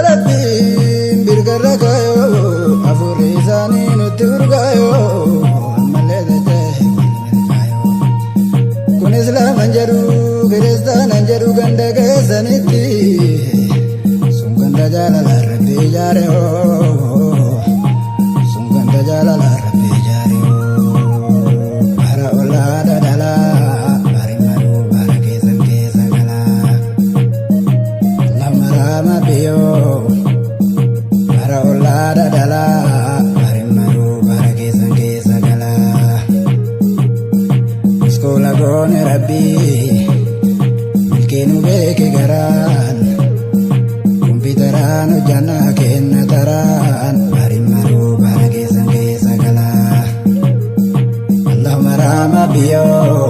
rabbi birgarra kayo afurri isaanii nutti urgaayo ammallee dachee kayo kun islaaman jedhu kiristaanan jedhu ganda keessanitti sun ganda jaalala rabbi ijaare sun ganda jaalala rabbi ijaare bara olaada dhalaa bari maruu bara keessan keessa galaa lamarama biyyoo bara olaada dhalaa bari maruu bara keessan keessa galaa iskoola goone rabbi milkeenu beeke garaan kompiitaraan hojjannaa kenna taraan bari maruu bara keessan keessa galaa allahumma rahma biyyoo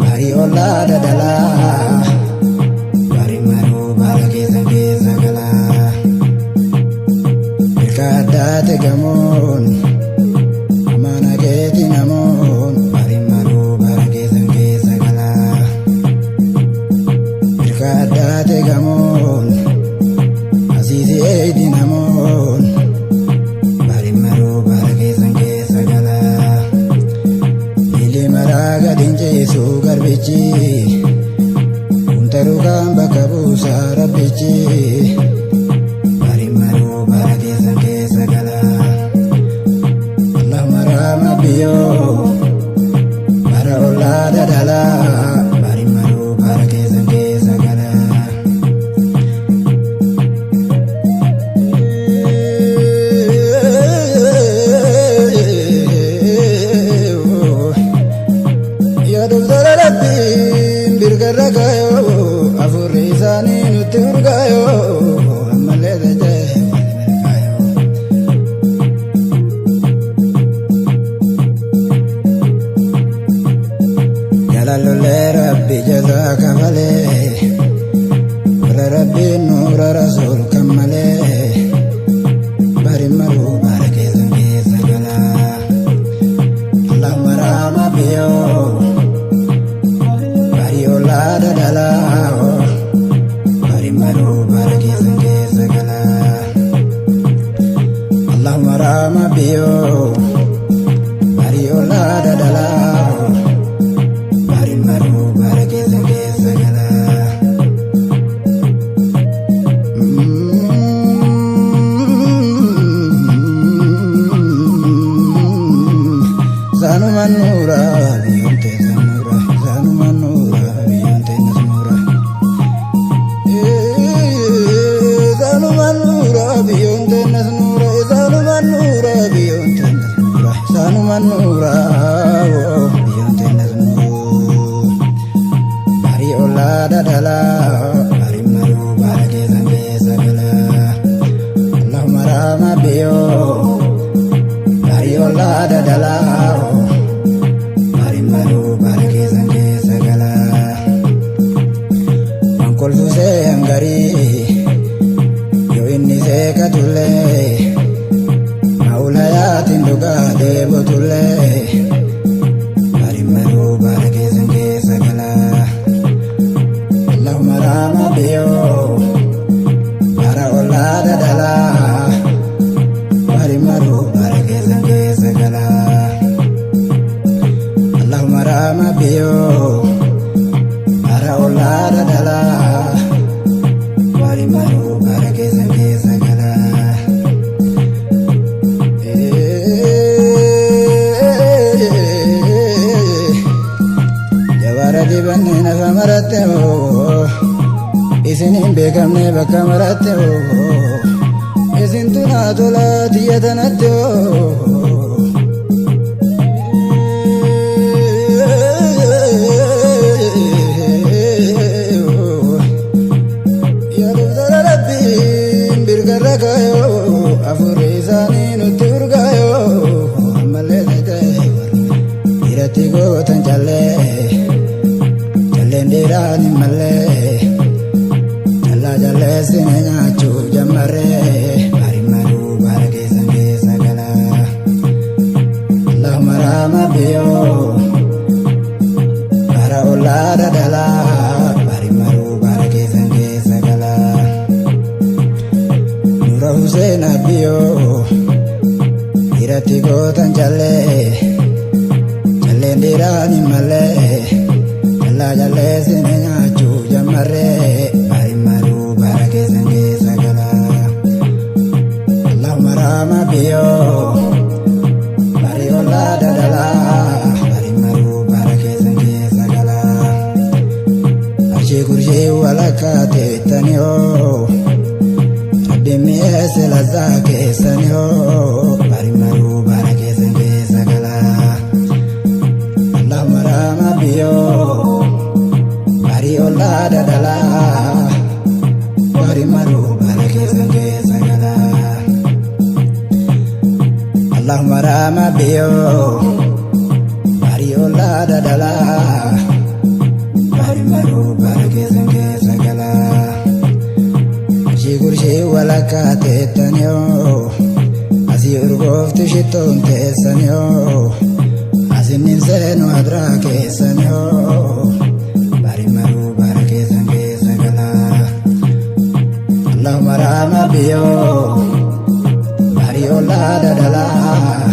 bari olaada dhalaa bari maruu bara keessan keessa galaa ilka addaate gamoon amaana keeti namoon bari maruu bara keessan keessa galaa ilka addaate gamoon asiisi eedi namoon bari maruu bara keessan keessa galaa lili maraa gadin ceesuu garbichi kuntaruu kan bakka buusaa rabbichi bari maruu bara keessan keessa galaa allahumma rahma biyyoo bara olaada dhalaa bari maruu bara keessan keessa galaa yaa doktara rabbi birgarra kayo afurri isaanii nutti urgaayo ammallee dachee kayo jalaalollee rabbi jazaa kamalee wala rabbiin nuura rasuul kammalee bari maruu bara keessan keessa galaa allahumma rahma biyyoo bari olaada dhalaa bari maruu bara keessan keessa galaa allahumma rahma biyyoo bari olaada dhalaa bari maruu bara keessan keessa galaa Zanuman nura biyyoon teessan nura zanuman nura biyyoon teessan nura zanuman nura biyyoon teessan nura zanuman nura biyyoon teessan nura zanuman nura biyyoon teessan nura bari olaada dhalaa bari maruu bara keessan keessa galaa allahumma rahma biyyoo bari olaada dhalaa bari maruu bara keessan keessa galaa mankolfusee hangarii yoo inni seekatullee maulayaatiin dhugaa deebotullee bari maruu bara keessan keessa galaa allahumma rahma biyyoo bara olaada dhalaa bari maruu bara keessan keessa galaa allahumma rahma biyyoo bara olaada dhalaa bari maruu bara keessan keessa galaa jawara dibanne nafa maratte isin hin beekamne bakka maratte isin tunaa tolaa tiyya tanatti yaa doktara rabbi birgarra kayo afurri isaanii nutti urgaayo ammallee dachee dhiiratti gootan calleen dhiiraan hin mallee callaa jalleessine nyaachuu jammarree bari maruu bara keessan keessa galaa allahumma rahma biyyoo bara olaada dhalaa bari maruu bara keessan keessa galaa Hussein Abiyo irratti gootan jallee jalleen dhiiraan hin mallee jallaa jallee sine nyaachuu jammarree bari maruu bara keessan keessa gala. Allahumma raama biyyoo bari ollaa dadalaa bari maruu bara keessan keessa gala. Achii kurshii walakkaa teettani hoo Dimiese la zake sanyo bari maru bara keessan keessa gala. Allahumma raama biyo bari ollaa dadala bari maru bara keessan keessa gala. Allahumma raama biyo bari ollaa dadala bari maru bara keessan keessa gala. Kurshii walakkaa teettani hoo asii urgooftu shittoon teessani hoo asinnin seenu adraa keessani hoo bari maruu bara keessan keessa gala. Allahumma raama biyyoo bari ollaa dadalaa